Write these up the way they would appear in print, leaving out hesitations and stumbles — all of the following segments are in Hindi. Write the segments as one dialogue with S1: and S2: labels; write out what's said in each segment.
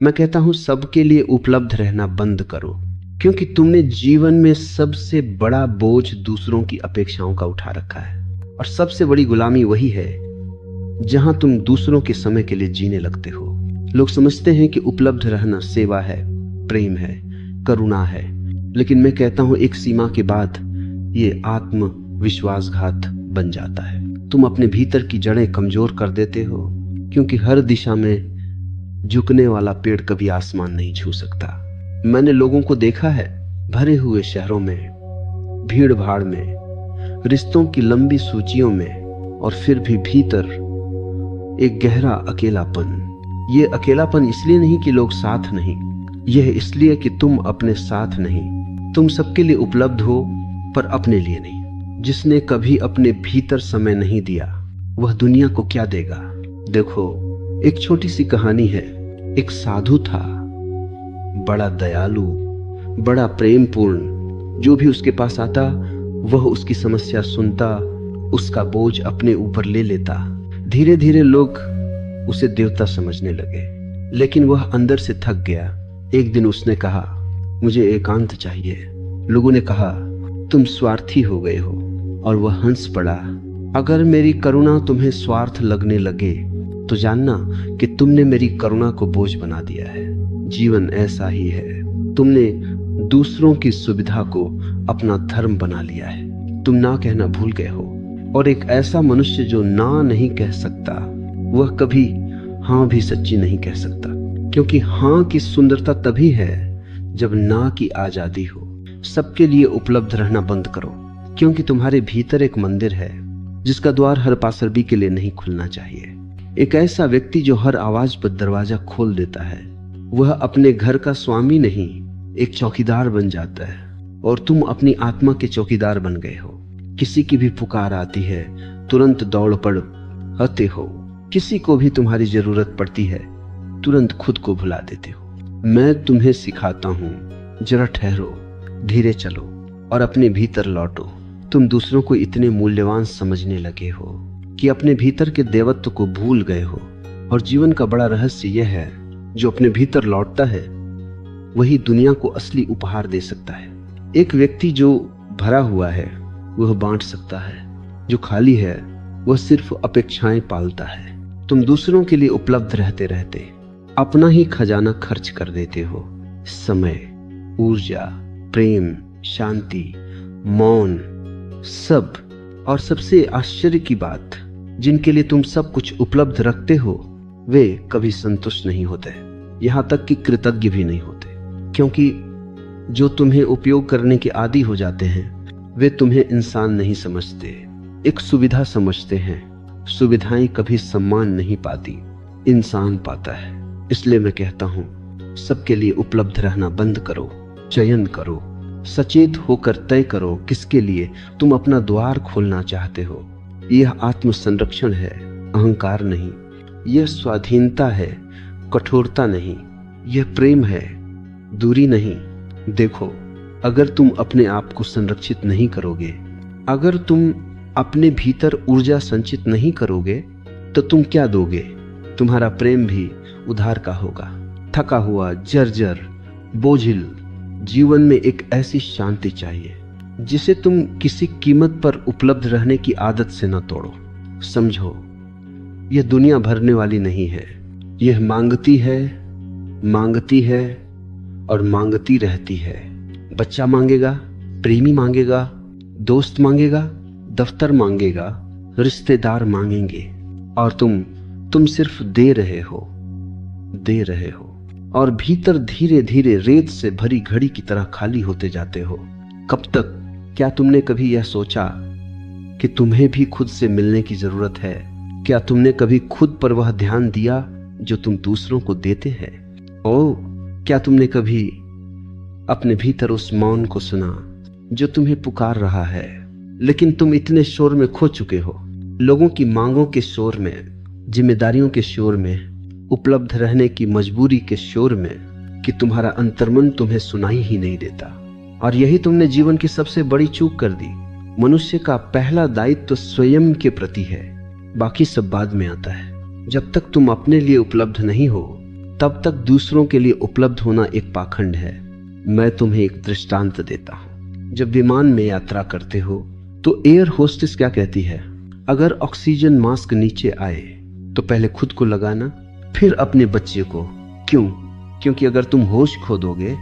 S1: मैं कहता हूं सबके लिए उपलब्ध रहना बंद करो, क्योंकि तुमने जीवन में सबसे बड़ा बोझ दूसरों की अपेक्षाओं का उठा रखा है। और सबसे बड़ी गुलामी वही है जहां तुम दूसरों के समय के लिए जीने लगते हो। लोग समझते हैं कि उपलब्ध रहना सेवा है, प्रेम है, करुणा है, लेकिन मैं कहता हूं एक सीमा के बाद ये आत्मविश्वासघात बन जाता है। तुम अपने भीतर की जड़ें कमजोर कर देते हो, क्योंकि हर दिशा में झुकने वाला पेड़ कभी आसमान नहीं छू सकता। मैंने लोगों को देखा है भरे हुए शहरों में, भीड़ भाड़ में, रिश्तों की लंबी सूचियों में, और फिर भी भीतर एक गहरा अकेलापन। ये अकेलापन इसलिए नहीं कि लोग साथ नहीं, यह इसलिए कि तुम अपने साथ नहीं। तुम सबके लिए उपलब्ध हो पर अपने लिए नहीं। जिसने कभी अपने भीतर समय नहीं दिया वह दुनिया को क्या देगा। देखो, एक छोटी सी कहानी है। एक साधु था, बड़ा दयालु, बड़ा प्रेम पूर्ण। जो भी उसके पास आता वह उसकी समस्या सुनता, उसका बोझ अपने ऊपर ले लेता। धीरे धीरे लोग उसे देवता समझने लगे, लेकिन वह अंदर से थक गया। एक दिन उसने कहा, मुझे एकांत चाहिए। लोगों ने कहा, तुम स्वार्थी हो गए हो, और वह हंस पड़ा। अगर मेरी करुणा तुम्हें स्वार्थ लगने लगे तो जानना कि तुमने मेरी करुणा को बोझ बना दिया है। जीवन ऐसा ही है, तुमने दूसरों की सुविधा को अपना धर्म बना लिया है। तुम ना कहना भूल गए हो, और एक ऐसा मनुष्य जो ना नहीं कह सकता वह कभी हाँ भी सच्ची नहीं कह सकता, क्योंकि हाँ की सुंदरता तभी है जब ना की आजादी हो। सबके लिए उपलब्ध रहना बंद करो, क्योंकि तुम्हारे भीतर एक मंदिर है जिसका द्वार हर पासरबी के लिए नहीं खुलना चाहिए। एक ऐसा व्यक्ति जो हर आवाज पर दरवाजा खोल देता है वह अपने घर का स्वामी नहीं, एक चौकीदार बन जाता है, और तुम अपनी आत्मा के चौकीदार बन गए हो। किसी की भी पुकार आती है तुरंत दौड़ पड़ते हो, किसी को भी तुम्हारी जरूरत पड़ती है तुरंत खुद को भुला देते हो। मैं तुम्हें सिखाता हूं, जरा ठहरो, धीरे चलो और अपने भीतर लौटो। तुम दूसरों को इतने मूल्यवान समझने लगे हो कि अपने भीतर के देवत्व को भूल गए हो। और जीवन का बड़ा रहस्य यह है, जो अपने भीतर लौटता है वही दुनिया को असली उपहार दे सकता है। एक व्यक्ति जो भरा हुआ है वह बांट सकता है, जो खाली है वह सिर्फ अपेक्षाएं पालता है। तुम दूसरों के लिए उपलब्ध रहते रहते अपना ही खजाना खर्च कर देते हो। समय, ऊर्जा, प्रेम, शांति, मौन, सब। और सबसे आश्चर्य की बात, जिनके लिए तुम सब कुछ उपलब्ध रखते हो वे कभी संतुष्ट नहीं होते, यहां तक कि कृतज्ञ भी नहीं होते, क्योंकि जो तुम्हें उपयोग करने के आदी हो जाते हैं वे तुम्हें इंसान नहीं समझते, एक सुविधा समझते हैं। सुविधाएं कभी सम्मान नहीं पाती, इंसान पाता है। इसलिए मैं कहता हूं, सबके लिए उपलब्ध रहना बंद करो, चयन करो, सचेत होकर तय करो किसके लिए तुम अपना द्वार खोलना चाहते हो। यह आत्म संरक्षण है, अहंकार नहीं। यह स्वाधीनता है, कठोरता नहीं। यह प्रेम है, दूरी नहीं। देखो, अगर तुम अपने आप को संरक्षित नहीं करोगे, अगर तुम अपने भीतर ऊर्जा संचित नहीं करोगे तो तुम क्या दोगे। तुम्हारा प्रेम भी उधार का होगा, थका हुआ, जर्जर, बोझिल। जीवन में एक ऐसी शांति चाहिए जिसे तुम किसी कीमत पर उपलब्ध रहने की आदत से न तोड़ो। समझो, यह दुनिया भरने वाली नहीं है। यह मांगती है और मांगती रहती है। बच्चा मांगेगा, प्रेमी मांगेगा, दोस्त मांगेगा, दफ्तर मांगेगा, रिश्तेदार मांगेंगे, और तुम सिर्फ दे रहे हो और भीतर धीरे धीरे रेत से भरी घड़ी की तरह खाली होते जाते हो। कब तक? क्या तुमने कभी यह सोचा कि तुम्हें भी खुद से मिलने की जरूरत है? क्या तुमने कभी खुद पर वह ध्यान दिया जो तुम दूसरों को देते हैं? क्या तुमने कभी अपने भीतर उस मौन को सुना जो तुम्हें पुकार रहा है, लेकिन तुम इतने शोर में खो चुके हो, लोगों की मांगों के शोर में, जिम्मेदारियों के शोर में, उपलब्ध रहने की मजबूरी के शोर में, कि तुम्हारा अंतर्मन तुम्हें सुनाई ही नहीं देता। और यही तुमने जीवन की सबसे बड़ी चूक कर दी। मनुष्य का पहला दायित्व स्वयं के प्रति है, बाकी सब बाद में आता है। जब तक तुम अपने लिए उपलब्ध नहीं हो तब तक दूसरों के लिए उपलब्ध होना एक पाखंड है। मैं तुम्हें एक दृष्टांत देता हूं। जब विमान में यात्रा करते हो तो एयर होस्टेस क्या कहती है, अगर ऑक्सीजन मास्क नीचे आए तो पहले खुद को लगाना, फिर अपने बच्चे को। क्यों? क्योंकि अगर तुम होश खो दोगे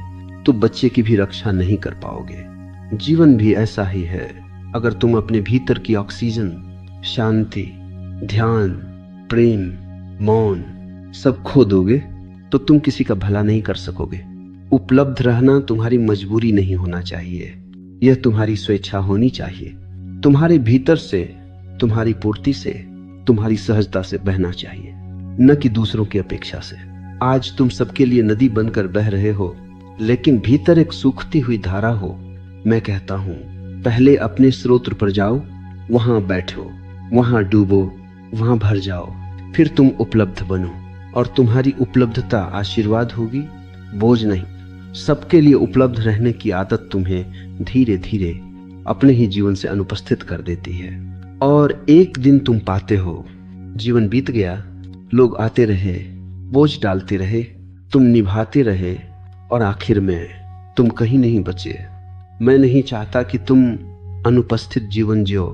S1: तो बच्चे की भी रक्षा नहीं कर पाओगे। जीवन भी ऐसा ही है। अगर तुम अपने भीतर की ऑक्सीजन, शांति, ध्यान, प्रेम, मौन सब खो दोगे तो तुम किसी का भला नहीं कर सकोगे। उपलब्ध रहना तुम्हारी मजबूरी नहीं होना चाहिए, यह तुम्हारी स्वेच्छा होनी चाहिए। तुम्हारे भीतर से, तुम्हारी पूर्ति से, तुम्हारी सहजता से बहना चाहिए, न कि दूसरों की अपेक्षा से। आज तुम सबके लिए नदी बनकर बह रहे हो, लेकिन भीतर एक सूखती हुई धारा हो। मैं कहता हूं, पहले अपने स्रोत पर जाओ, वहां बैठो, वहां डूबो, वहां भर जाओ, फिर तुम उपलब्ध बनो। और तुम्हारी उपलब्धता आशीर्वाद होगी, बोझ नहीं। सबके लिए उपलब्ध रहने की आदत तुम्हें धीरे धीरे अपने ही जीवन से अनुपस्थित कर देती है। और एक दिन तुम पाते हो, जीवन बीत गया, लोग आते रहे, बोझ डालते रहे, तुम निभाते रहे, और आखिर में तुम कहीं नहीं बचे। मैं नहीं चाहता कि तुम अनुपस्थित जीवन जियो।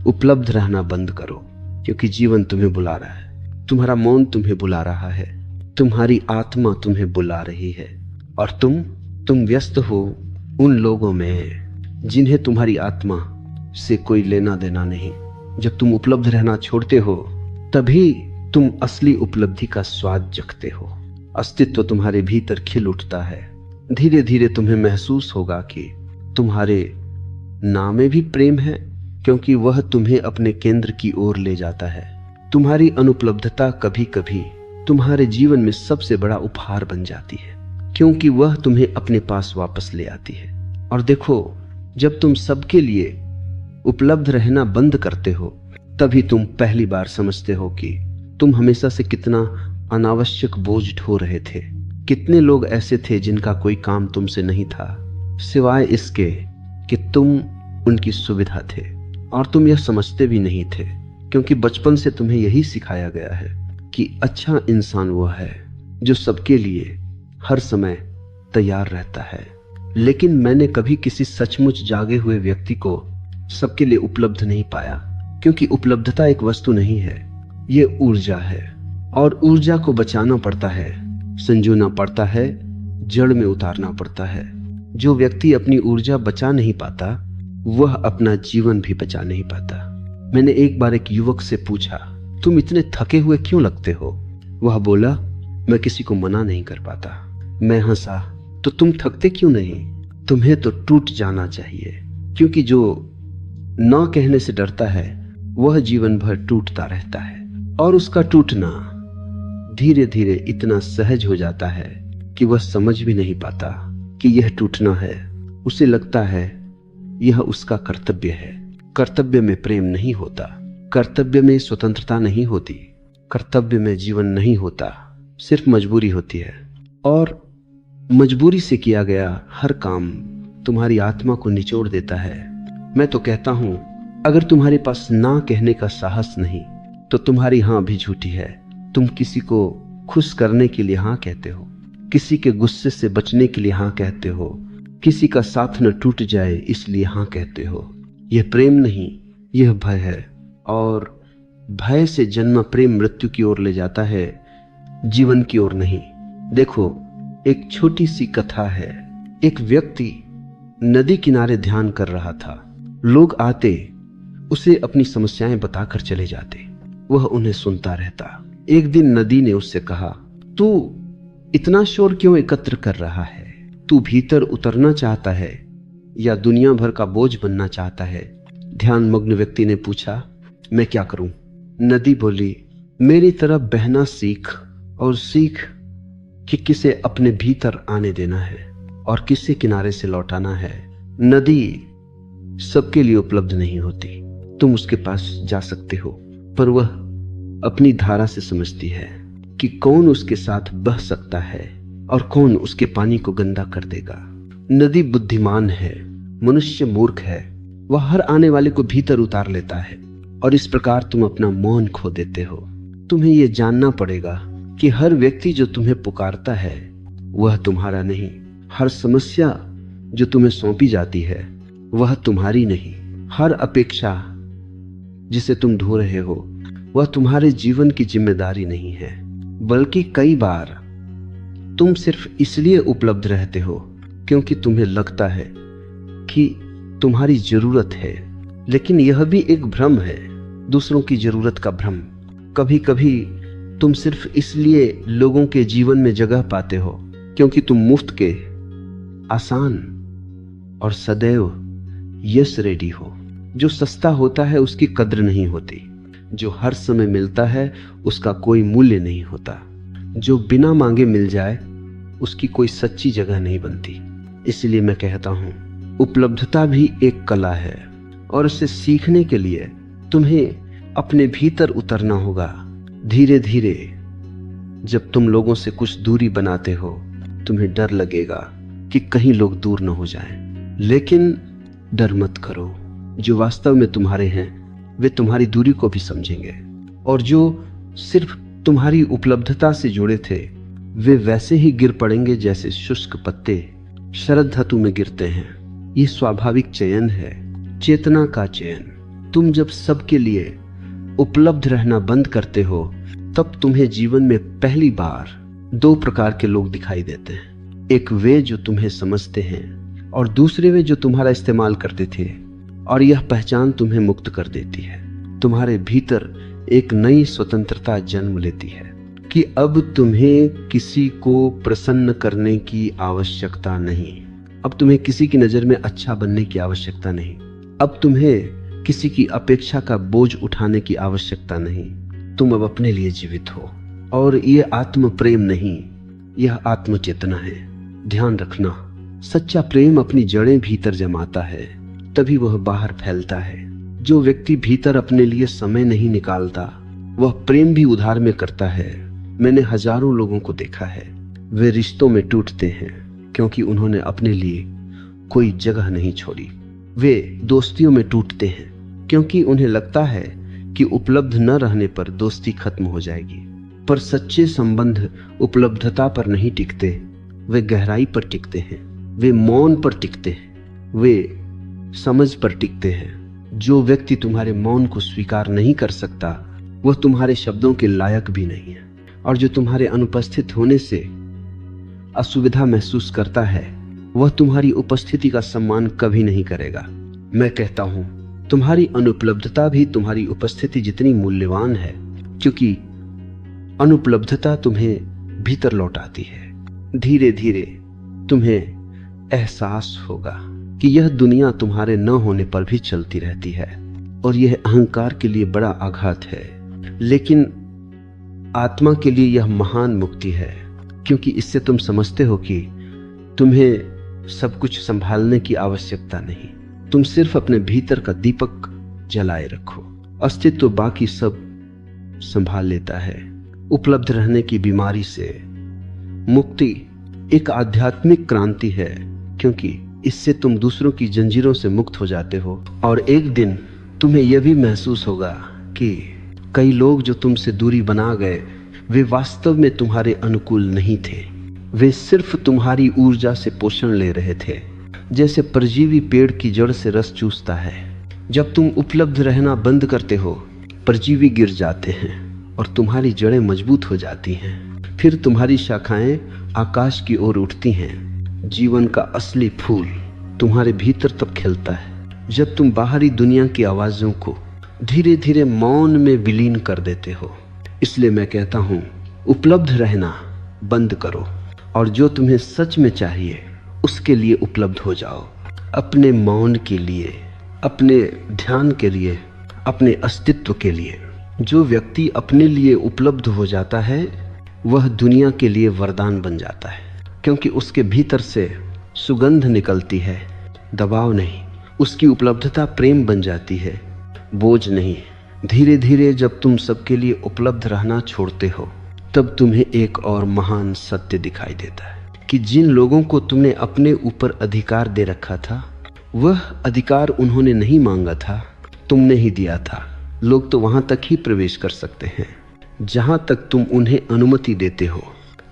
S1: उपलब्ध रहना बंद करो, क्योंकि जीवन तुम्हें बुला रहा है। तुम्हारा मौन तुम्हें बुला रहा है, तुम्हारी आत्मा तुम्हें बुला रही है। और तुम व्यस्त हो उन लोगों में जिन्हें तुम्हारी आत्मा से कोई लेना देना नहीं। जब तुम उपलब्ध रहना छोड़ते हो, तभी तुम असली उपलब्धि का स्वाद चखते हो। अस्तित्व तुम्हारे भीतर खिल उठता है। धीरे धीरे तुम्हें महसूस होगा कि तुम्हारे नाम में भी प्रेम है, क्योंकि वह तुम्हें अपने केंद्र की ओर ले जाता है। तुम्हारी अनुपलब्धता कभी कभी तुम्हारे जीवन में सबसे बड़ा उपहार बन जाती है, क्योंकि वह तुम्हें अपने पास वापस ले आती है। और देखो, जब तुम सबके लिए उपलब्ध रहना बंद करते हो, तभी तुम पहली बार समझते हो कि तुम हमेशा से कितना अनावश्यक बोझ ढो रहे थे। कितने लोग ऐसे थे जिनका कोई काम तुमसे नहीं था, सिवाय इसके कि तुम उनकी सुविधा थे। और तुम यह समझते भी नहीं थे, क्योंकि बचपन से तुम्हें यही सिखाया गया है कि अच्छा इंसान वह है जो सबके लिए हर समय तैयार रहता है। लेकिन मैंने कभी किसी सचमुच जागे हुए व्यक्ति को सबके लिए उपलब्ध नहीं पाया, क्योंकि उपलब्धता एक वस्तु नहीं है, ये ऊर्जा है। और ऊर्जा को बचाना पड़ता है, संजोना पड़ता है, जड़ में उतारना पड़ता है। जो व्यक्ति अपनी ऊर्जा बचा नहीं पाता, वह अपना जीवन भी बचा नहीं पाता। मैंने एक बार एक युवक से पूछा, तुम इतने थके हुए क्यों लगते हो? वह बोला, मैं किसी को मना नहीं कर पाता। मैं हंसा, तो तुम थकते क्यों नहीं? तुम्हें तो टूट जाना चाहिए, क्योंकि जो न कहने से डरता है वह जीवन भर टूटता रहता है। और उसका टूटना धीरे धीरे इतना सहज हो जाता है कि वह समझ भी नहीं पाता कि यह टूटना है। उसे लगता है यह उसका कर्तव्य है। कर्तव्य में प्रेम नहीं होता, कर्तव्य में स्वतंत्रता नहीं होती, कर्तव्य में जीवन नहीं होता, सिर्फ मजबूरी होती है। और मजबूरी से किया गया हर काम तुम्हारी आत्मा को निचोड़ देता है। मैं तो कहता हूं, अगर तुम्हारे पास ना कहने का साहस नहीं तो तुम्हारी हां भी झूठी है। तुम किसी को खुश करने के लिए हां कहते हो, किसी के गुस्से से बचने के लिए हां कहते हो, किसी का साथ न टूट जाए इसलिए हां कहते हो। यह प्रेम नहीं, यह भय है। और भय से जन्मा प्रेम मृत्यु की ओर ले जाता है, जीवन की ओर नहीं। देखो, एक छोटी सी कथा है। एक व्यक्ति नदी किनारे ध्यान कर रहा था। लोग आते, उसे अपनी समस्याएं बताकर चले जाते, वह उन्हें सुनता रहता। एक दिन नदी ने उससे कहा, तू इतना शोर क्यों एकत्र कर रहा है? तू भीतर उतरना चाहता है या दुनिया भर का बोझ बनना चाहता है? ध्यान मग्न व्यक्ति ने पूछा, मैं क्या करूं? नदी बोली, मेरी तरफ बहना सीख, और सीख कि किसे अपने भीतर आने देना है और किसे किनारे से लौटाना है। नदी सबके लिए उपलब्ध नहीं होती। तुम उसके पास जा सकते हो, पर वह अपनी धारा से समझती है कि कौन उसके साथ बह सकता है और कौन उसके पानी को गंदा कर देगा। नदी बुद्धिमान है, मनुष्य मूर्ख है। वह हर आने वाले को भीतर उतार लेता है, और इस प्रकार तुम अपना मौन खो देते हो। तुम्हें यह जानना पड़ेगा कि हर व्यक्ति जो तुम्हें पुकारता है वह तुम्हारा नहीं, हर समस्या जो तुम्हें सौंपी जाती है वह तुम्हारी नहीं, हर अपेक्षा जिसे तुम ढो रहे हो वह तुम्हारे जीवन की जिम्मेदारी नहीं है, बल्कि कई बार तुम सिर्फ इसलिए उपलब्ध रहते हो क्योंकि तुम्हें लगता है कि तुम्हारी जरूरत है। लेकिन यह भी एक भ्रम है, दूसरों की जरूरत का भ्रम। कभी कभी तुम सिर्फ इसलिए लोगों के जीवन में जगह पाते हो क्योंकि तुम मुफ्त के, आसान और सदैव यस रेडी हो। जो सस्ता होता है उसकी कद्र नहीं होती, जो हर समय मिलता है उसका कोई मूल्य नहीं होता, जो बिना मांगे मिल जाए उसकी कोई सच्ची जगह नहीं बनती। इसलिए मैं कहता हूं, उपलब्धता भी एक कला है और उसे सीखने के लिए तुम्हें अपने भीतर उतरना होगा। धीरे धीरे जब तुम लोगों से कुछ दूरी बनाते हो तुम्हें डर लगेगा कि कहीं लोग दूर न हो जाएं, लेकिन डर मत करो। जो वास्तव में तुम्हारे हैं वे तुम्हारी दूरी को भी समझेंगे, और जो सिर्फ तुम्हारी उपलब्धता से जुड़े थे वे वैसे ही गिर पड़ेंगे जैसे शुष्क पत्ते शरद ऋतु में गिरते हैं। ये स्वाभाविक चयन है, चेतना का चयन। तुम जब सबके लिए उपलब्ध रहना बंद करते हो तब तुम्हें जीवन में पहली बार दो प्रकार के लोग दिखाई देते हैं। एक वे जो तुम्हें समझते हैं और दूसरे वे जो तुम्हारा इस्तेमाल करते थे। और यह पहचान तुम्हें मुक्त कर देती है। तुम्हारे भीतर एक नई स्वतंत्रता जन्म लेती है कि अब तुम्हें किसी को प्रसन्न करने की आवश्यकता नहीं, अब तुम्हें किसी की नजर में अच्छा बनने की आवश्यकता नहीं, अब तुम्हें किसी की अपेक्षा का बोझ उठाने की आवश्यकता नहीं। तुम अब अपने लिए जीवित हो, और यह आत्म प्रेम नहीं, यह आत्म चेतना है। ध्यान रखना, सच्चा प्रेम अपनी जड़ें भीतर जमाता है, तभी वह बाहर फैलता है। जो व्यक्ति भीतर अपने लिए समय नहीं निकालता वह प्रेम भी उधार में करता है। मैंने हजारों लोगों को देखा है, वे रिश्तों में टूटते हैं क्योंकि उन्होंने अपने लिए कोई जगह नहीं छोड़ी। वे दोस्तियों में टूटते हैं क्योंकि उन्हें लगता है कि उपलब्ध न रहने पर दोस्ती खत्म हो जाएगी। पर सच्चे संबंध उपलब्धता पर नहीं टिकते, वे गहराई पर टिकते हैं, वे मौन पर टिकते हैं, वे समझ पर टिकते हैं। जो व्यक्ति तुम्हारे मौन को स्वीकार नहीं कर सकता वह तुम्हारे शब्दों के लायक भी नहीं है, और जो तुम्हारे अनुपस्थित होने से असुविधा महसूस करता है वह तुम्हारी उपस्थिति का सम्मान कभी नहीं करेगा। मैं कहता हूं, तुम्हारी अनुपलब्धता भी तुम्हारी उपस्थिति जितनी मूल्यवान है, क्योंकि अनुपलब्धता तुम्हें भीतर लौटाती है। धीरे धीरे तुम्हें एहसास होगा कि यह दुनिया तुम्हारे न होने पर भी चलती रहती है, और यह अहंकार के लिए बड़ा आघात है, लेकिन आत्मा के लिए यह महान मुक्ति है, क्योंकि इससे तुम समझते हो कि तुम्हें सब कुछ संभालने की आवश्यकता नहीं। तुम सिर्फ अपने भीतर का दीपक जलाए रखो, अस्तित्व बाकी सब संभाल लेता है। उपलब्ध रहने की बीमारी से मुक्ति एक आध्यात्मिक क्रांति है, क्योंकि इससे तुम दूसरों की जंजीरों से मुक्त हो जाते हो, और एक दिन तुम्हें यह भी महसूस होगा कि कई लोग जो तुमसे दूरी बना गए वे वास्तव में तुम्हारे अनुकूल नहीं थे, वे सिर्फ तुम्हारी ऊर्जा से पोषण ले रहे थे। जैसे परजीवी पेड़ की जड़ से रस चूसता है, जब तुम उपलब्ध रहना बंद करते हो परजीवी गिर जाते हैं और तुम्हारी जड़ें मजबूत हो जाती हैं। फिर तुम्हारी शाखाएं आकाश की ओर उठती हैं। जीवन का असली फूल तुम्हारे भीतर तब खिलता है जब तुम बाहरी दुनिया की आवाजों को धीरे धीरे मौन में विलीन कर देते हो। इसलिए मैं कहता हूं, उपलब्ध रहना बंद करो और जो तुम्हें सच में चाहिए उसके लिए उपलब्ध हो जाओ। अपने मौन के लिए, अपने ध्यान के लिए, अपने अस्तित्व के लिए। जो व्यक्ति अपने लिए उपलब्ध हो जाता है वह दुनिया के लिए वरदान बन जाता है, क्योंकि उसके भीतर से सुगंध निकलती है, दबाव नहीं। उसकी उपलब्धता प्रेम बन जाती है, बोझ नहीं। धीरे धीरे जब तुम सबके लिए उपलब्ध रहना छोड़ते हो तब तुम्हें एक और महान सत्य दिखाई देता है कि जिन लोगों को तुमने अपने ऊपर अधिकार दे रखा था वह अधिकार उन्होंने नहीं मांगा था, तुमने ही दिया था। लोग तो वहां तक ही प्रवेश कर सकते हैं जहां तक तुम उन्हें अनुमति देते हो।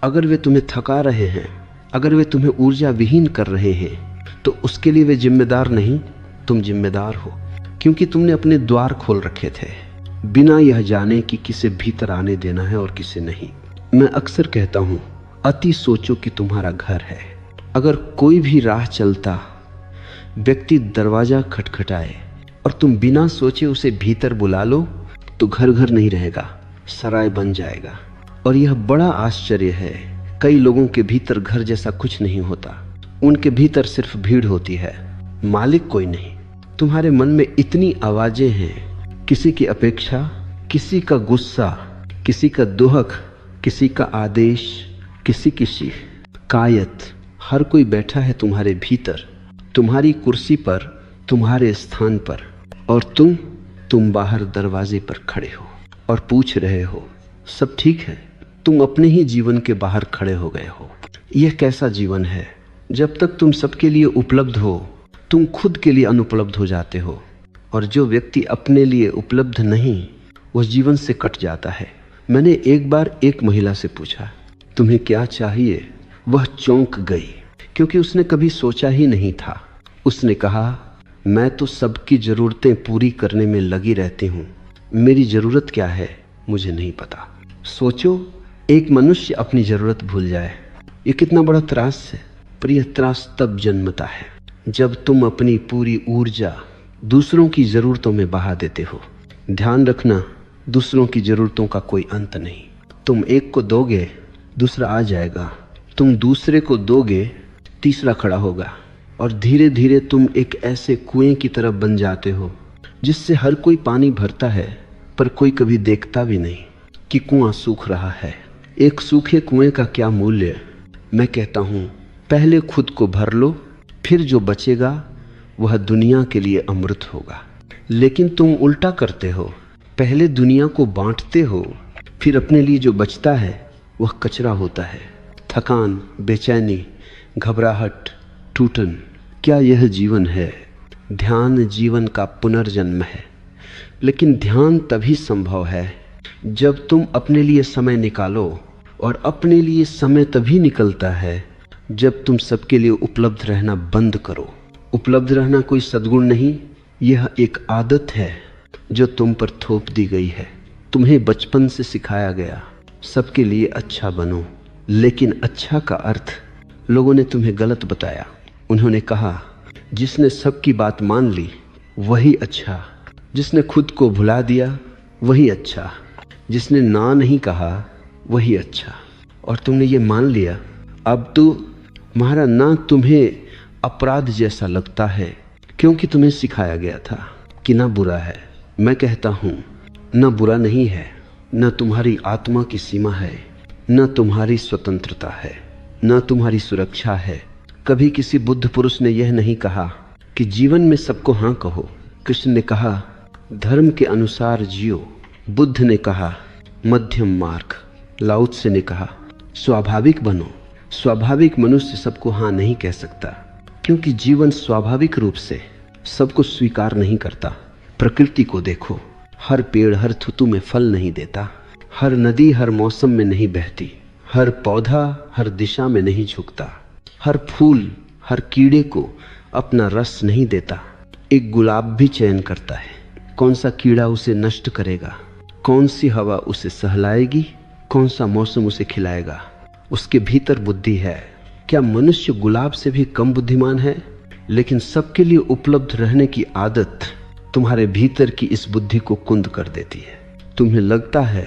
S1: अगर वे तुम्हें थका रहे हैं, अगर वे तुम्हें ऊर्जा विहीन कर रहे हैं, तो उसके लिए वे जिम्मेदार नहीं, तुम जिम्मेदार हो, क्योंकि तुमने अपने द्वार खोल रखे थे बिना यह जाने कि किसे भीतर आने देना है और किसे नहीं। मैं अक्सर कहता हूं, अति सोचो कि तुम्हारा घर है। अगर कोई भी राह चलता व्यक्ति दरवाजा खटखटाए और तुम बिना सोचे उसे भीतर बुला लो, तो घर घर नहीं रहेगा, सराय बन जाएगा। और यह बड़ा आश्चर्य है, कई लोगों के भीतर घर जैसा कुछ नहीं होता। उनके भीतर सिर्फ भीड़ होती है, मालिक कोई नहीं। तुम्हारे मन में इतनी आवाजें हैं, किसी की अपेक्षा, किसी का गुस्सा, किसी का दुहक, किसी का आदेश, किसी की शिकायत। हर कोई बैठा है तुम्हारे भीतर, तुम्हारी कुर्सी पर, तुम्हारे स्थान पर, और तुम बाहर दरवाजे पर खड़े हो और पूछ रहे हो सब ठीक है। तुम अपने ही जीवन के बाहर खड़े हो गए हो। यह कैसा जीवन है? जब तक तुम सबके लिए उपलब्ध हो, तुम खुद के लिए अनुपलब्ध हो जाते हो। और जो व्यक्ति अपने लिए उपलब्ध नहीं, वह जीवन से कट जाता है। मैंने एक बार एक महिला से पूछा, तुम्हें क्या चाहिए? वह चौंक गई, क्योंकि उसने कभी सोचा ही नहीं था। उसने कहा, मैं तो सबकी ज़रूरतें पूरी करने में लगी रहती हूँ, मेरी ज़रूरत क्या है मुझे नहीं पता। सोचो, एक मनुष्य अपनी ज़रूरत भूल जाए, ये कितना बड़ा त्रास है। पर यह त्रास तब जन्मता है जब तुम अपनी पूरी ऊर्जा दूसरों की ज़रूरतों में बहा देते हो। ध्यान रखना, दूसरों की ज़रूरतों का कोई अंत नहीं। तुम एक को दोगे, दूसरा आ जाएगा। तुम दूसरे को दोगे, तीसरा खड़ा होगा। और धीरे धीरे तुम एक ऐसे कुएं की तरह बन जाते हो जिससे हर कोई पानी भरता है, पर कोई कभी देखता भी नहीं कि कुआं सूख रहा है। एक सूखे कुएं का क्या मूल्य? मैं कहता हूँ, पहले खुद को भर लो, फिर जो बचेगा वह दुनिया के लिए अमृत होगा। लेकिन तुम उल्टा करते हो, पहले दुनिया को बांटते हो, फिर अपने लिए जो बचता है वह कचरा होता है। थकान, बेचैनी, घबराहट, टूटन, क्या यह जीवन है? ध्यान जीवन का पुनर्जन्म है। लेकिन ध्यान तभी संभव है जब तुम अपने लिए समय निकालो, और अपने लिए समय तभी निकलता है जब तुम सबके लिए उपलब्ध रहना बंद करो। उपलब्ध रहना कोई सद्गुण नहीं, यह एक आदत है जो तुम पर थोप दी गई है। तुम्हें बचपन से सिखाया गया, सबके लिए अच्छा बनो। लेकिन अच्छा का अर्थ लोगों ने तुम्हें गलत बताया। उन्होंने कहा, जिसने सबकी बात मान ली वही अच्छा, जिसने खुद को भुला दिया वही अच्छा, जिसने ना नहीं कहा वही अच्छा। और तुमने ये मान लिया। अब तो तुम्हारा ना तुम्हें अपराध जैसा लगता है, क्योंकि तुम्हें सिखाया गया था कि ना बुरा है। मैं कहता हूँ, ना बुरा नहीं है, न तुम्हारी आत्मा की सीमा है, न तुम्हारी स्वतंत्रता है, न तुम्हारी सुरक्षा है। कभी किसी बुद्ध पुरुष ने यह नहीं कहा कि जीवन में सबको हाँ कहो। कृष्ण ने कहा, धर्म के अनुसार जियो। बुद्ध ने कहा, मध्यम मार्ग। लाओ त्से ने कहा, स्वाभाविक बनो। स्वाभाविक मनुष्य सबको हाँ नहीं कह सकता, क्योंकि जीवन स्वाभाविक रूप से सबको स्वीकार नहीं करता। प्रकृति को देखो, हर पेड़ हर ऋतु में फल नहीं देता, हर नदी हर मौसम में नहीं बहती, हर पौधा हर दिशा में नहीं झुकता, हर फूल हर कीड़े को अपना रस नहीं देता। एक गुलाब भी चयन करता है, कौन सा कीड़ा उसे नष्ट करेगा, कौन सी हवा उसे सहलाएगी, कौन सा मौसम उसे खिलाएगा। उसके भीतर बुद्धि है। क्या मनुष्य गुलाब से भी कम बुद्धिमान है? लेकिन सबके लिए उपलब्ध रहने की आदत तुम्हारे भीतर की इस बुद्धि को कुंद कर देती है। तुम्हें लगता है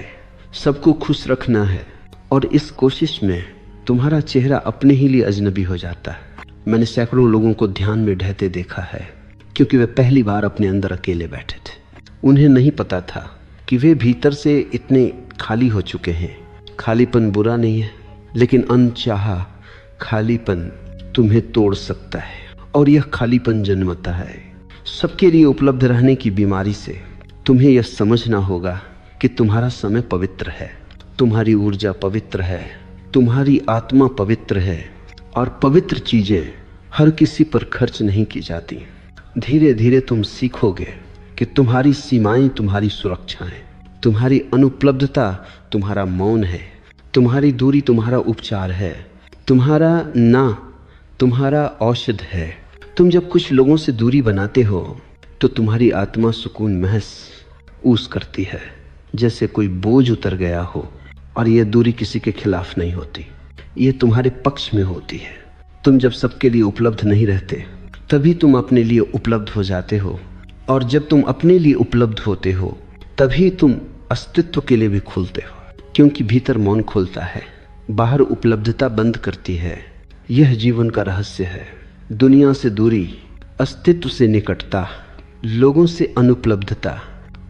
S1: सबको खुश रखना है, और इस कोशिश में तुम्हारा चेहरा अपने ही लिए अजनबी हो जाता है। मैंने सैकड़ों लोगों को ध्यान में ढहते देखा है, क्योंकि वे पहली बार अपने अंदर अकेले बैठे थे। उन्हें नहीं पता था कि वे भीतर से इतने खाली हो चुके हैं। खालीपन बुरा नहीं है, लेकिन अनचाहा खालीपन तुम्हें तोड़ सकता है, और यह खालीपन जन्मता है सबके लिए उपलब्ध रहने की बीमारी से। तुम्हें यह समझना होगा कि तुम्हारा समय पवित्र है, तुम्हारी ऊर्जा पवित्र है, तुम्हारी आत्मा पवित्र है, और पवित्र चीजें हर किसी पर खर्च नहीं की जाती। धीरे धीरे तुम सीखोगे कि तुम्हारी सीमाएं तुम्हारी सुरक्षा है, तुम्हारी अनुपलब्धता तुम्हारा मौन है, तुम्हारी दूरी तुम्हारा उपचार है, तुम्हारा ना तुम्हारा औषध है। तुम जब कुछ लोगों से दूरी बनाते हो तो तुम्हारी आत्मा सुकून महसूस करती है, जैसे कोई बोझ उतर गया हो। और यह दूरी किसी के खिलाफ नहीं होती, ये तुम्हारे पक्ष में होती है। तुम जब सबके लिए उपलब्ध नहीं रहते तभी तुम अपने लिए उपलब्ध हो जाते हो, और जब तुम अपने लिए उपलब्ध होते हो तभी तुम अस्तित्व के लिए भी खुलते हो, क्योंकि भीतर मौन खुलता है, बाहर उपलब्धता बंद करती है। यह जीवन का रहस्य है। दुनिया से दूरी, अस्तित्व से निकटता, लोगों से अनुपलब्धता,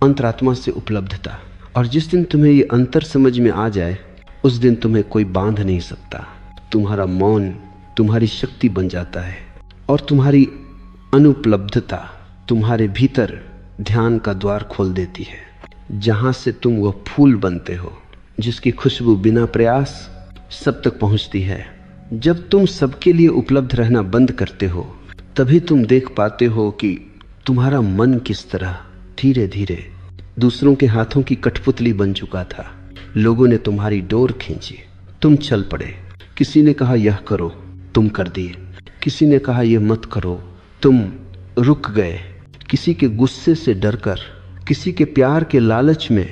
S1: अंतरात्मा से उपलब्धता। और जिस दिन तुम्हें ये अंतर समझ में आ जाए उस दिन तुम्हें कोई बांध नहीं सकता। तुम्हारा मौन तुम्हारी शक्ति बन जाता है, और तुम्हारी अनुपलब्धता तुम्हारे भीतर ध्यान का द्वार खोल देती है, जहां से तुम वह फूल बनते हो जिसकी खुशबू बिना प्रयास सब तक पहुंचती है। जब तुम सबके लिए उपलब्ध रहना बंद करते हो तभी तुम देख पाते हो कि तुम्हारा मन किस तरह धीरे धीरे दूसरों के हाथों की कठपुतली बन चुका था। लोगों ने तुम्हारी डोर खींची, तुम चल पड़े। किसी ने कहा यह करो, तुम कर दिए। किसी ने कहा यह मत करो, तुम रुक गए। किसी के गुस्से से डरकर, किसी के प्यार के लालच में,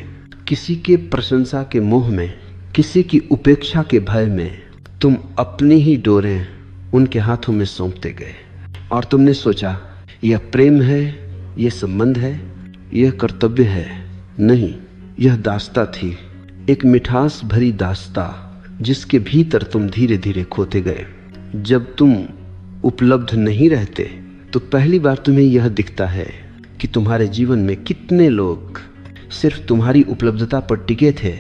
S1: किसी के प्रशंसा के मोह में, किसी की उपेक्षा के भय में तुम अपनी ही डोरें उनके हाथों में सौंपते गए। और तुमने सोचा यह प्रेम है, यह संबंध है, यह कर्तव्य है। नहीं, यह दास्ता थी, एक मिठास भरी दास्ता जिसके भीतर तुम धीरे धीरे खोते गए। जब तुम उपलब्ध नहीं रहते तो पहली बार तुम्हें यह दिखता है कि तुम्हारे जीवन में कितने लोग सिर्फ तुम्हारी उपलब्धता पर टिके थे,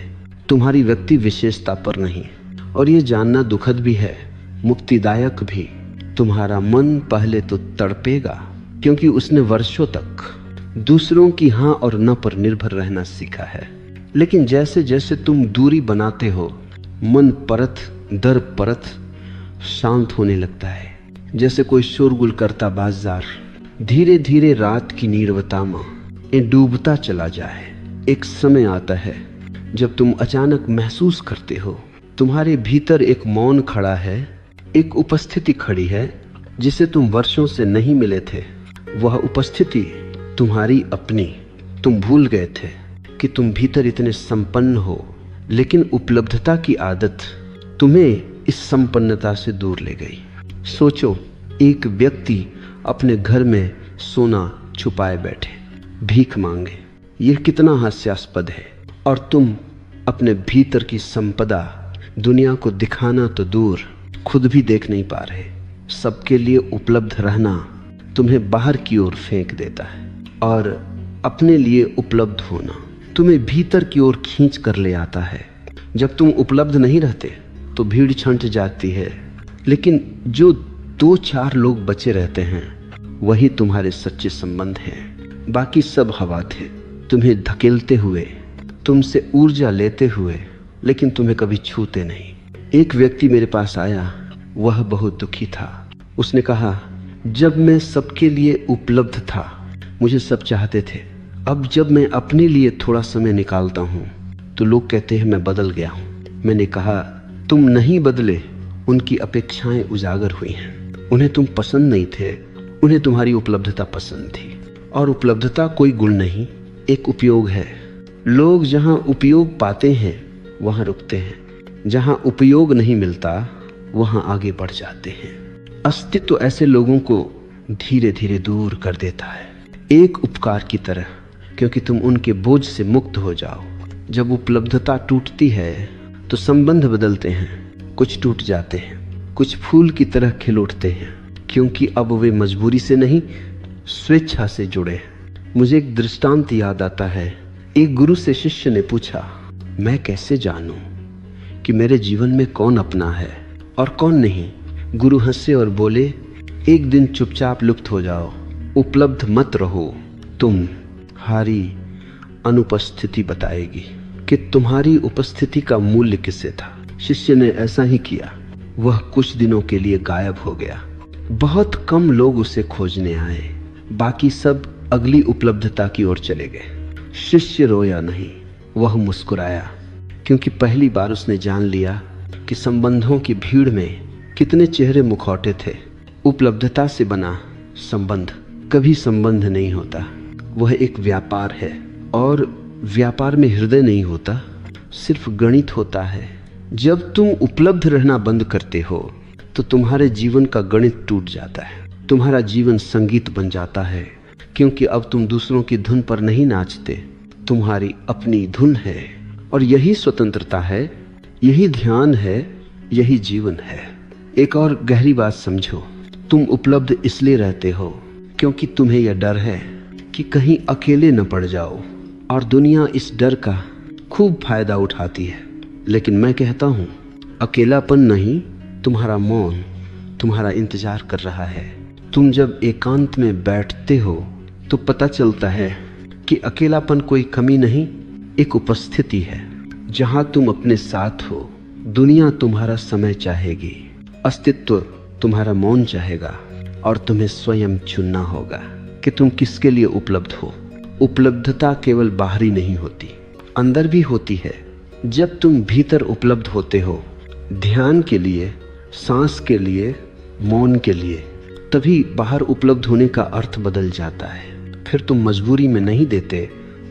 S1: तुम्हारी व्यक्ति विशेषता पर नहीं। और ये जानना दुखद भी है, मुक्तिदायक भी। तुम्हारा मन पहले तो तड़पेगा, क्योंकि उसने वर्षों तक दूसरों की हाँ और न पर निर्भर रहना सीखा है। लेकिन जैसे जैसे तुम दूरी बनाते हो, मन परत दर परत शांत होने लगता है, जैसे कोई शोरगुल करता बाजार धीरे धीरे रात की नीरवता में डूबता चला जाए। एक समय आता है जब तुम अचानक महसूस करते हो तुम्हारे भीतर एक मौन खड़ा है, एक उपस्थिति खड़ी है जिसे तुम वर्षों से नहीं मिले थे। वह उपस्थिति तुम्हारी अपनी। तुम भूल गए थे कि तुम भीतर इतने संपन्न हो, लेकिन उपलब्धता की आदत तुम्हें इस संपन्नता से दूर ले गई। सोचो, एक व्यक्ति अपने घर में सोना छुपाए बैठे, भीख मांगे। यह कितना हास्यास्पद है। और तुम अपने भीतर की संपदा दुनिया को दिखाना तो दूर, खुद भी देख नहीं पा रहे। सबके लिए उपलब्ध रहना तुम्हें बाहर की ओर फेंक देता है, और अपने लिए उपलब्ध होना तुम्हें भीतर की ओर खींच कर ले आता है। जब तुम उपलब्ध नहीं रहते तो भीड़ छंट जाती है, लेकिन जो 2-4 लोग बचे रहते हैं वही तुम्हारे सच्चे संबंध हैं। बाकी सब हवा थे, तुम्हें धकेलते हुए, तुमसे ऊर्जा लेते हुए, लेकिन तुम्हें कभी छूते नहीं। एक व्यक्ति मेरे पास आया, वह बहुत दुखी था। उसने कहा, जब मैं सबके लिए उपलब्ध था मुझे सब चाहते थे, अब जब मैं अपने लिए थोड़ा समय निकालता हूँ तो लोग कहते हैं मैं बदल गया हूँ। मैंने कहा, तुम नहीं बदले, उनकी अपेक्षाएं उजागर हुई हैं। उन्हें तुम पसंद नहीं थे, उन्हें तुम्हारी उपलब्धता पसंद थी। और उपलब्धता कोई गुण नहीं, एक उपयोग है। लोग जहाँ उपयोग पाते हैं वहाँ रुकते हैं, जहाँ उपयोग नहीं मिलता वहाँ आगे बढ़ जाते हैं। अस्तित्व ऐसे लोगों को धीरे धीरे दूर कर देता है, एक उपकार की तरह, क्योंकि तुम उनके बोझ से मुक्त हो जाओ। जब उपलब्धता टूटती है तो संबंध बदलते हैं, कुछ टूट जाते हैं, कुछ फूल की तरह खिल उठते हैं, क्योंकि अब वे मजबूरी से नहीं स्वेच्छा से जुड़े। मुझे एक दृष्टांत याद आता है। एक गुरु से शिष्य ने पूछा, मैं कैसे जानूं कि मेरे जीवन में कौन अपना है और कौन नहीं? गुरु हंसे और बोले, एक दिन चुपचाप लुप्त हो जाओ, उपलब्ध मत रहो, तुम्हारी अनुपस्थिति बताएगी कि तुम्हारी उपस्थिति का मूल्य किसे था। शिष्य ने ऐसा ही किया, वह कुछ दिनों के लिए गायब हो गया। बहुत कम लोग उसे खोजने आए, बाकी सब अगली उपलब्धता की ओर चले गए। शिष्य रोया नहीं, वह मुस्कुराया, क्योंकि पहली बार उसने जान लिया कि संबंधों की भीड़ में कितने चेहरे मुखौटे थे। उपलब्धता से बना संबंध कभी संबंध नहीं होता, वह एक व्यापार है। और व्यापार में हृदय नहीं होता, सिर्फ गणित होता है। जब तुम उपलब्ध रहना बंद करते हो तो तुम्हारे जीवन का गणित टूट जाता है, तुम्हारा जीवन संगीत बन जाता है, क्योंकि अब तुम दूसरों की धुन पर नहीं नाचते, तुम्हारी अपनी धुन है। और यही स्वतंत्रता है, यही ध्यान है, यही जीवन है। एक और गहरी बात समझो, तुम उपलब्ध इसलिए रहते हो क्योंकि तुम्हें यह डर है कि कहीं अकेले न पड़ जाओ, और दुनिया इस डर का खूब फायदा उठाती है। लेकिन मैं कहता हूँ, अकेलापन नहीं, तुम्हारा मौन तुम्हारा इंतजार कर रहा है। तुम जब एकांत में बैठते हो तो पता चलता है कि अकेलापन कोई कमी नहीं, एक उपस्थिति है। जहाँ तुम अपने साथ हो, दुनिया तुम्हारा समय चाहेगी, अस्तित्व तुम्हारा मौन चाहेगा, और तुम्हें स्वयं चुनना होगा कि तुम किसके लिए उपलब्ध हो। उपलब्धता केवल बाहरी नहीं होती, अंदर भी होती है। जब तुम भीतर उपलब्ध होते हो, ध्यान के लिए, सांस के लिए, मौन के लिए, तभी बाहर उपलब्ध होने का अर्थ बदल जाता है। फिर तुम मजबूरी में नहीं देते,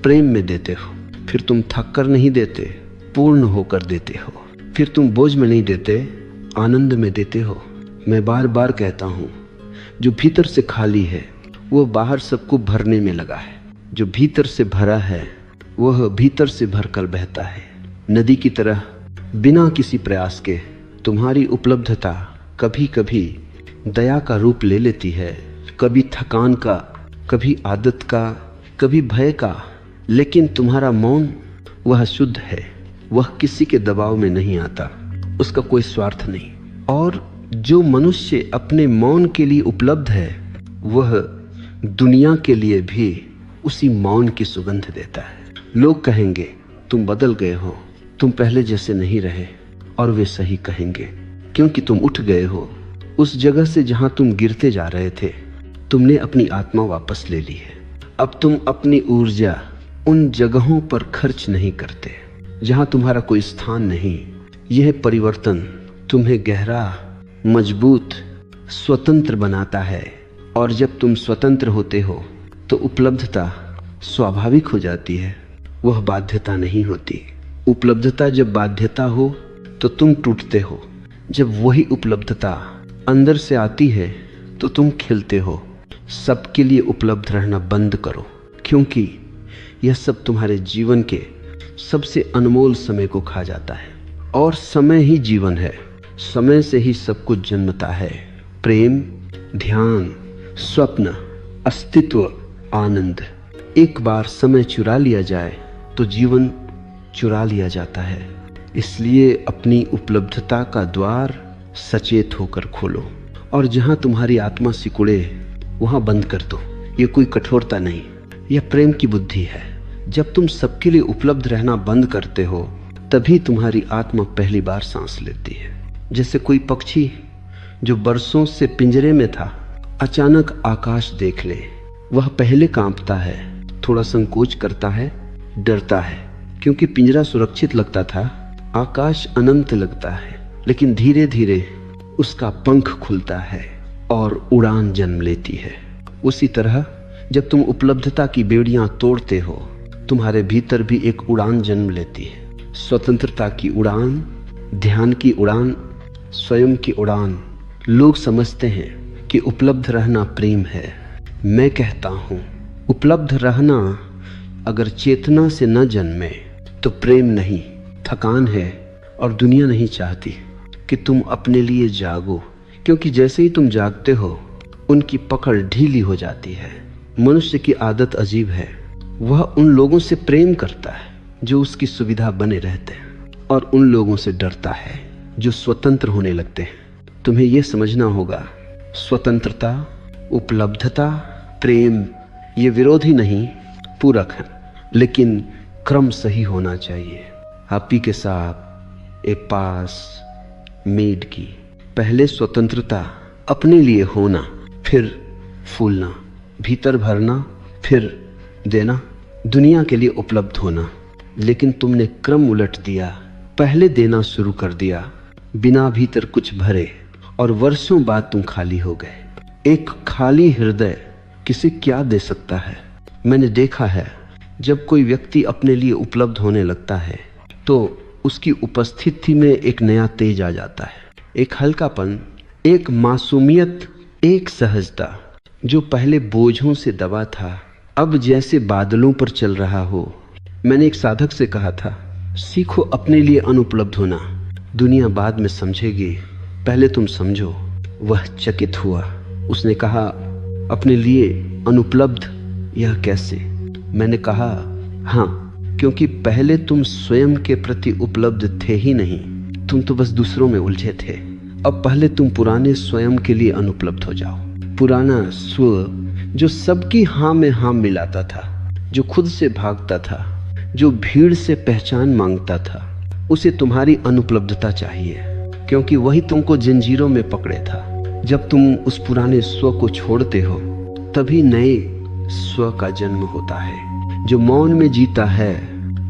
S1: प्रेम में देते हो। फिर तुम थक कर नहीं देते, पूर्ण होकर देते हो। फिर तुम बोझ में नहीं देते, आनंद में देते हो। मैं बार बार कहता हूँ, जो भीतर से खाली है वो बाहर सबको भरने में लगा है। जो भीतर से भरा है वह भीतर से भरकर बहता है। नदी की तरह बिना किसी प्रयास के तुम्हारी उपलब्धता कभी कभी दया का रूप ले लेती है, कभी थकान का, कभी आदत का, कभी भय का। लेकिन तुम्हारा मौन वह शुद्ध है, वह किसी के दबाव में नहीं आता, उसका कोई स्वार्थ नहीं। और जो मनुष्य अपने मौन के लिए उपलब्ध है, वह दुनिया के लिए भी उसी मौन की सुगंध देता है। लोग कहेंगे तुम बदल गए हो, तुम पहले जैसे नहीं रहे, और वे सही कहेंगे, क्योंकि तुम उठ गए हो उस जगह से जहां तुम गिरते जा रहे थे। तुमने अपनी आत्मा वापस ले ली है। अब तुम अपनी ऊर्जा उन जगहों पर खर्च नहीं करते जहां तुम्हारा कोई स्थान नहीं। यह परिवर्तन तुम्हें गहरा, मजबूत, स्वतंत्र बनाता है। और जब तुम स्वतंत्र होते हो तो उपलब्धता स्वाभाविक हो जाती है, वह बाध्यता नहीं होती। उपलब्धता जब बाध्यता हो तो तुम टूटते हो। जब वही उपलब्धता अंदर से आती है तो तुम खिलते हो। सबके लिए उपलब्ध रहना बंद करो, क्योंकि यह सब तुम्हारे जीवन के सबसे अनमोल समय को खा जाता है। और समय ही जीवन है, समय से ही सब कुछ जन्मता है। प्रेम, ध्यान, स्वप्न, अस्तित्व, आनंद। एक बार समय चुरा लिया जाए तो जीवन चुरा लिया जाता है। इसलिए अपनी उपलब्धता का द्वार सचेत होकर खोलो, और जहां तुम्हारी आत्मा सिकुड़े वहां बंद कर दो। ये कोई कठोरता नहीं, यह प्रेम की बुद्धि है। जब तुम सबके लिए उपलब्ध रहना बंद करते हो, तभी तुम्हारी आत्मा पहली बार सांस लेती है। जैसे कोई पक्षी जो बरसों से पिंजरे में था, अचानक आकाश देख ले, वह पहले कांपता है, थोड़ा संकोच करता है, डरता है, क्योंकि पिंजरा सुरक्षित लगता था, आकाश अनंत लगता है। लेकिन धीरे धीरे उसका पंख खुलता है और उड़ान जन्म लेती है। उसी तरह जब तुम उपलब्धता की बेड़ियां तोड़ते हो, तुम्हारे भीतर भी एक उड़ान जन्म लेती है। स्वतंत्रता की उड़ान, ध्यान की उड़ान, स्वयं की उड़ान। लोग समझते हैं कि उपलब्ध रहना प्रेम है। मैं कहता हूँ, उपलब्ध रहना अगर चेतना से न जन्मे तो प्रेम नहीं, थकान है। और दुनिया नहीं चाहती कि तुम अपने लिए जागो, क्योंकि जैसे ही तुम जागते हो उनकी पकड़ ढीली हो जाती है। मनुष्य की आदत अजीब है, वह उन लोगों से प्रेम करता है जो उसकी सुविधा बने रहते हैं, और उन लोगों से डरता है जो स्वतंत्र होने लगते हैं। तुम्हें यह समझना होगा, स्वतंत्रता, उपलब्धता, प्रेम ये विरोधी नहीं, पूरक है, लेकिन क्रम सही होना चाहिए। हापी के साथ ए पास मेड की। पहले स्वतंत्रता, अपने लिए होना, फिर फूलना, भीतर भरना, फिर देना, दुनिया के लिए उपलब्ध होना। लेकिन तुमने क्रम उलट दिया, पहले देना शुरू कर दिया बिना भीतर कुछ भरे, और वर्षों बाद तुम खाली हो गए। एक खाली हृदय किसे क्या दे सकता है? मैंने देखा है, जब कोई व्यक्ति अपने लिए उपलब्ध होने लगता है तो उसकी उपस्थिति में एक नया तेज आ जाता है, एक हल्कापन, एक मासूमियत, एक सहजता। जो पहले बोझों से दबा था अब जैसे बादलों पर चल रहा हो। मैंने एक साधक से कहा था, सीखो अपने लिए अनुपलब्ध होना, दुनिया बाद में समझेगी, पहले तुम समझो। वह चकित हुआ, उसने कहा, अपने लिए अनुपलब्ध, यह कैसे? मैंने कहा, हाँ, क्योंकि पहले तुम स्वयं के प्रति उपलब्ध थे ही नहीं, तुम तो बस दूसरों में उलझे थे। अब पहले तुम पुराने स्वयं के लिए अनुपलब्ध हो जाओ। पुराना स्व जो सबकी हाँ में हाँ मिलाता था, जो खुद से भागता था, जो भीड़ से पहचान मांगता था, उसे तुम्हारी अनुपलब्धता चाहिए, क्योंकि वही तुमको जंजीरों में पकड़े था। जब तुम उस पुराने स्व को छोड़ते हो तभी नए स्व का जन्म होता है, जो मौन में जीता है,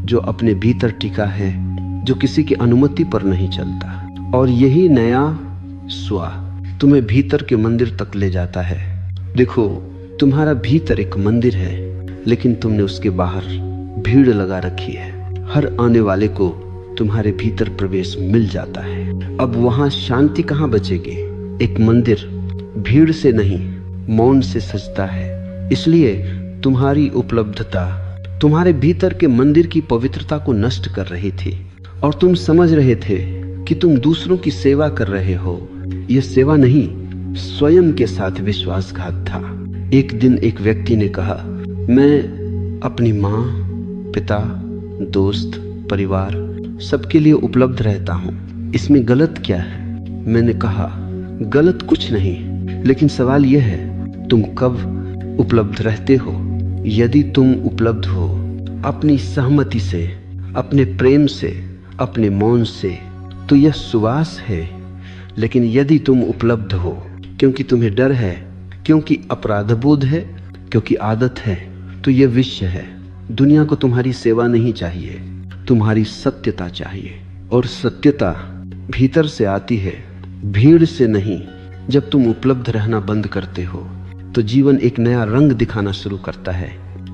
S1: जो अपने भीतर टिका है, जो किसी की अनुमति पर नहीं चलता। और यही नया स्व तुम्हें भीतर के मंदिर तक ले जाता है। देखो, तुम्हारा भीतर एक मंदिर है, लेकिन तुमने उसके बाहर भीड़ लगा रखी है। हर आने वाले को तुम्हारे भीतर प्रवेश मिल जाता है। अब वहां शांति कहाँ बचेगी? एक मंदिर भीड़ से नहीं, मौन से सजता है। इसलिए तुम्हारी उपलब्धता तुम्हारे भीतर के मंदिर की पवित्रता को नष्ट कर रही थी, और तुम समझ रहे थे कि तुम दूसरों की सेवा कर रहे हो। यह सेवा नहीं, स्वयं के साथ विश्वासघात था। एक दिन एक व्यक्ति ने कहा, मैं अपनी माँ, पिता, दोस्त, परिवार सबके लिए उपलब्ध रहता हूँ, इसमें गलत क्या है? मैंने कहा, गलत कुछ नहीं, लेकिन सवाल यह है, तुम कब उपलब्ध रहते हो? यदि तुम उपलब्ध हो अपनी सहमति से, अपने प्रेम से, अपने मौन से, तो यह सुवास है। लेकिन यदि तुम उपलब्ध हो क्योंकि तुम्हें डर है, क्योंकि अपराधबोध है, क्योंकि आदत है, तो यह विषय है। दुनिया को तुम्हारी सेवा नहीं चाहिए, तुम्हारी सत्यता चाहिए, और सत्यता भीतर से आती है, भीड़ से नहीं। जब तुम उपलब्ध रहना बंद करते हो तो जीवन एक नया रंग दिखाना शुरू करता है।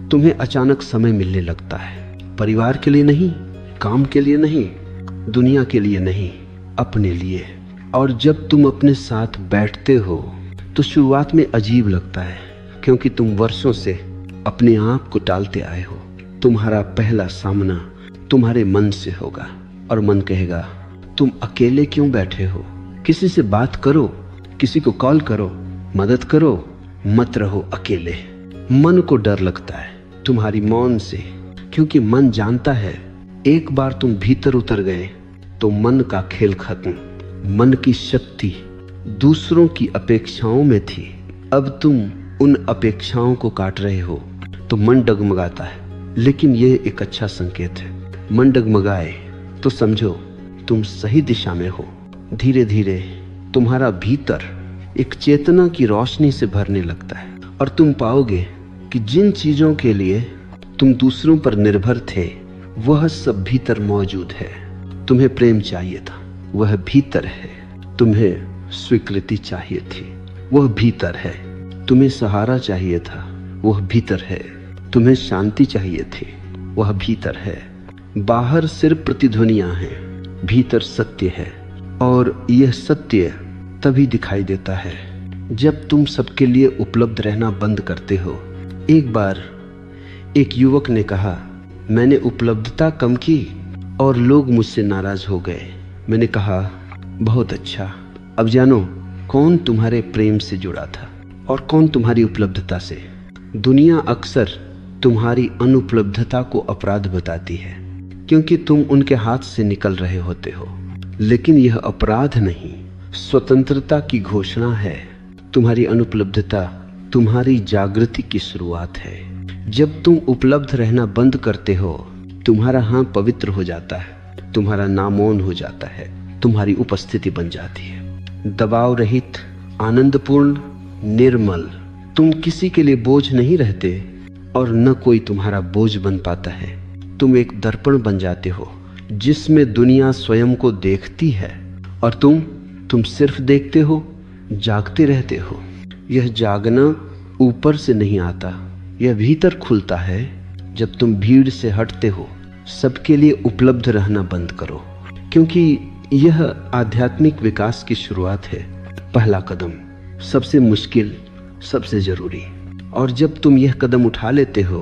S1: तुम्हें अचानक समय मिलने लगता है, परिवार के लिए नहीं, काम के लिए नहीं, दुनिया के लिए नहीं, अपने लिए। और जब तुम अपने साथ बैठते हो तो शुरुआत में अजीब लगता है, क्योंकि तुम वर्षों से अपने आप को टालते आए हो। तुम्हारा पहला सामना तुम्हारे मन से होगा, और मन कहेगा, तुम अकेले क्यों बैठे हो? किसी से बात करो, किसी को कॉल करो, मदद करो, मत रहो अकेले। मन को डर लगता है तुम्हारी मौन से, क्योंकि मन जानता है एक बार तुम भीतर उतर गए तो मन का खेल खत्म। मन की शक्ति दूसरों की अपेक्षाओं में थी, अब तुम उन अपेक्षाओं को काट रहे हो तो मन डगमगाता है। लेकिन यह एक अच्छा संकेत है। मन डगमगाए तो समझो तुम सही दिशा में हो। धीरे धीरे तुम्हारा भीतर एक चेतना की रोशनी से भरने लगता है, और तुम पाओगे कि जिन चीजों के लिए तुम दूसरों पर निर्भर थे वह सब भीतर मौजूद है। तुम्हें प्रेम चाहिए था, वह भीतर है। तुम्हें स्वीकृति चाहिए थी, वह भीतर है। तुम्हें सहारा चाहिए था, वह भीतर है। तुम्हें शांति चाहिए थी, वह भीतर है। बाहर सिर्फ प्रतिध्वनियां हैं, भीतर सत्य है। और यह सत्य तभी दिखाई देता है जब तुम सबके लिए उपलब्ध रहना बंद करते हो। एक बार एक युवक ने कहा, मैंने उपलब्धता कम की और लोग मुझसे नाराज हो गए। मैंने कहा, बहुत अच्छा, अब जानो कौन तुम्हारे प्रेम से जुड़ा था और कौन तुम्हारी उपलब्धता से। दुनिया अक्सर तुम्हारी अनुपलब्धता को अपराध बताती है, क्योंकि तुम उनके हाथ से निकल रहे होते हो। लेकिन यह अपराध नहीं, स्वतंत्रता की घोषणा है। तुम्हारी अनुपलब्धता तुम्हारी जागृति की शुरुआत है। जब तुम उपलब्ध रहना बंद करते हो, तुम्हारा हाँ पवित्र हो जाता है, तुम्हारा नामौन हो जाता है, तुम्हारी उपस्थिति बन जाती है दबाव रहित, आनंदपूर्ण, निर्मल। तुम किसी के लिए बोझ नहीं रहते और न कोई तुम्हारा बोझ बन पाता है। तुम एक दर्पण बन जाते हो जिसमें दुनिया स्वयं को देखती है, और तुम सिर्फ देखते हो, जागते रहते हो। यह जागना ऊपर से नहीं आता, यह भीतर खुलता है जब तुम भीड़ से हटते हो। सबके लिए उपलब्ध रहना बंद करो, क्योंकि यह आध्यात्मिक विकास की शुरुआत है। पहला कदम, सबसे मुश्किल, सबसे जरूरी। और जब तुम यह कदम उठा लेते हो,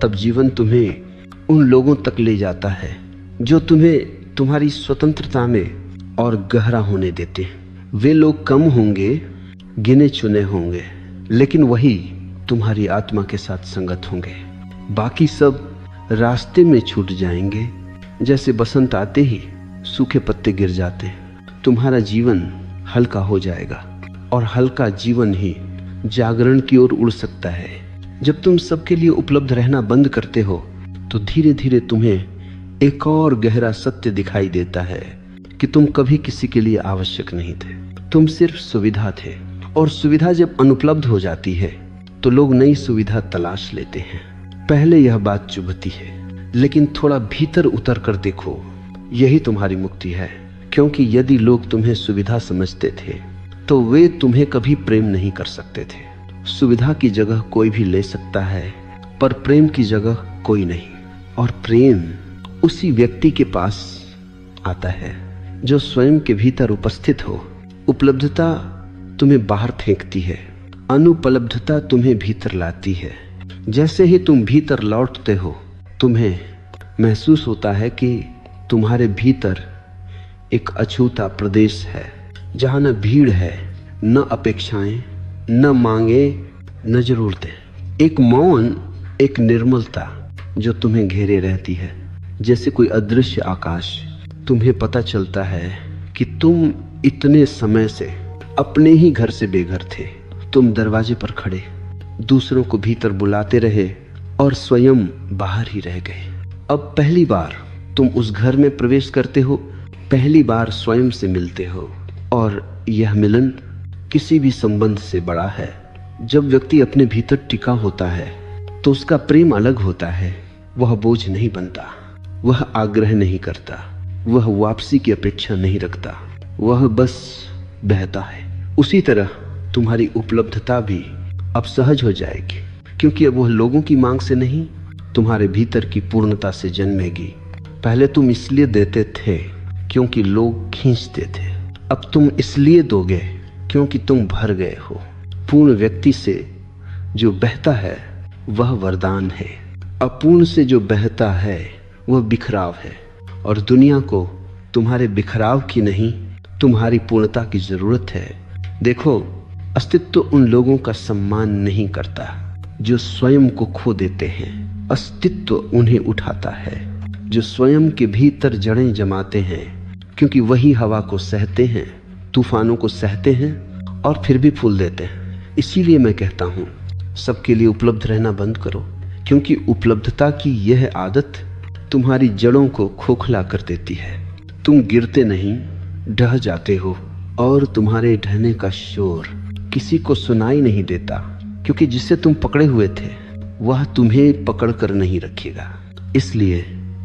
S1: तब जीवन तुम्हें उन लोगों तक ले जाता है जो तुम्हें तुम्हारी स्वतंत्रता में और गहरा होने देते हैं। वे लोग कम होंगे, गिने चुने होंगे, लेकिन वही तुम्हारी आत्मा के साथ संगत होंगे। बाकी सब रास्ते में छूट जाएंगे। जैसे बसंत आते ही सूखे पत्ते गिर जाते हैं, तुम्हारा जीवन हल्का हो जाएगा, और हल्का जीवन ही जागरण की ओर उड़ सकता है। जब तुम सबके लिए उपलब्ध रहना बंद करते हो, तो धीरे धीरे तुम्हें एक और गहरा सत्य दिखाई देता है कि तुम कभी किसी के लिए आवश्यक नहीं थे, तुम सिर्फ सुविधा थे। और सुविधा जब अनुपलब्ध हो जाती है तो लोग नई सुविधा तलाश लेते हैं। पहले यह बात चुभती है, लेकिन थोड़ा भीतर उतर कर देखो, यही तुम्हारी मुक्ति है। क्योंकि यदि लोग तुम्हें सुविधा समझते थे तो वे तुम्हें कभी प्रेम नहीं कर सकते थे। सुविधा की जगह कोई भी ले सकता है, पर प्रेम की जगह कोई नहीं। और प्रेम उसी व्यक्ति के पास आता है जो स्वयं के भीतर उपस्थित हो। उपलब्धता तुम्हें बाहर फेंकती है, अनुपलब्धता तुम्हें भीतर लाती है। जैसे ही तुम भीतर लौटते हो, तुम्हें महसूस होता है कि तुम्हारे भीतर एक अछूता प्रदेश है, जहां न भीड़ है, न अपेक्षाएं, न मांगे, न जरूरतें। एक मौन, एक निर्मलता जो तुम्हें घेरे रहती है, जैसे कोई अदृश्य आकाश। तुम्हें पता चलता है कि तुम इतने समय से अपने ही घर से बेघर थे। तुम दरवाजे पर खड़े दूसरों को भीतर बुलाते रहे और स्वयं बाहर ही रह गए। अब पहली बार तुम उस घर में प्रवेश करते हो, पहली बार स्वयं से मिलते हो, और यह मिलन किसी भी संबंध से बड़ा है। जब व्यक्ति अपने भीतर टिका होता है तो उसका प्रेम अलग होता है। वह बोझ नहीं बनता, वह आग्रह नहीं करता, वह वापसी की अपेक्षा नहीं रखता, वह बस बहता है। उसी तरह तुम्हारी उपलब्धता भी अब सहज हो जाएगी, क्योंकि अब वह लोगों की मांग से नहीं, तुम्हारे भीतर की पूर्णता से जन्मेगी। पहले तुम इसलिए देते थे क्योंकि लोग खींचते थे, अब तुम इसलिए दोगे क्योंकि तुम भर गए हो। पूर्ण व्यक्ति से जो बहता है वह वरदान है, अपूर्ण से जो बहता है वह बिखराव है। और दुनिया को तुम्हारे बिखराव की नहीं, तुम्हारी पूर्णता की जरूरत है। देखो, अस्तित्व उन लोगों का सम्मान नहीं करता जो स्वयं को खो देते हैं। अस्तित्व उन्हें उठाता है जो स्वयं के भीतर जड़ें जमाते हैं, क्योंकि वही हवा को सहते हैं, तूफानों को सहते हैं और फिर भी फूल देते हैं। इसीलिए मैं कहता हूँ, सबके लिए उपलब्ध रहना बंद करो, क्योंकि उपलब्धता की यह आदत तुम्हारी जड़ों को खोखला कर देती है। तुम गिरते नहीं, ढह जाते हो, और तुम्हारे ढहने का शोर किसी को सुनाई नहीं देता, क्योंकि जिससे तुम पकड़े हुए थे वह तुम्हें पकड़ कर नहीं रखेगा। इसलिए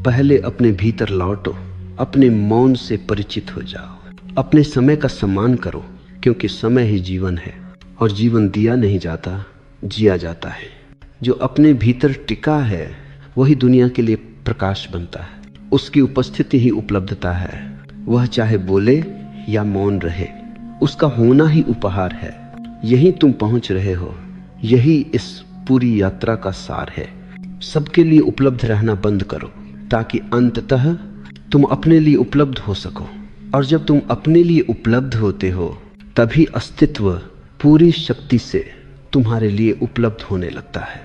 S1: पहले अपने भीतर लौटो, अपने मौन से परिचित हो जाओ, अपने समय का सम्मान करो, क्योंकि समय ही जीवन है और जीवन दिया नहीं जाता, जिया जाता है। जो अपने भीतर टिका है वही दुनिया के लिए प्रकाश बनता है। उसकी उपस्थिति ही उपलब्धता है। वह चाहे बोले या मौन रहे, उसका होना ही उपहार है। यही तुम पहुंच रहे हो, यही इस पूरी यात्रा का सार है। सबके लिए उपलब्ध रहना बंद करो, ताकि अंततः तुम अपने लिए उपलब्ध हो सको। और जब तुम अपने लिए उपलब्ध होते हो, तभी अस्तित्व पूरी शक्ति से तुम्हारे लिए उपलब्ध होने लगता है।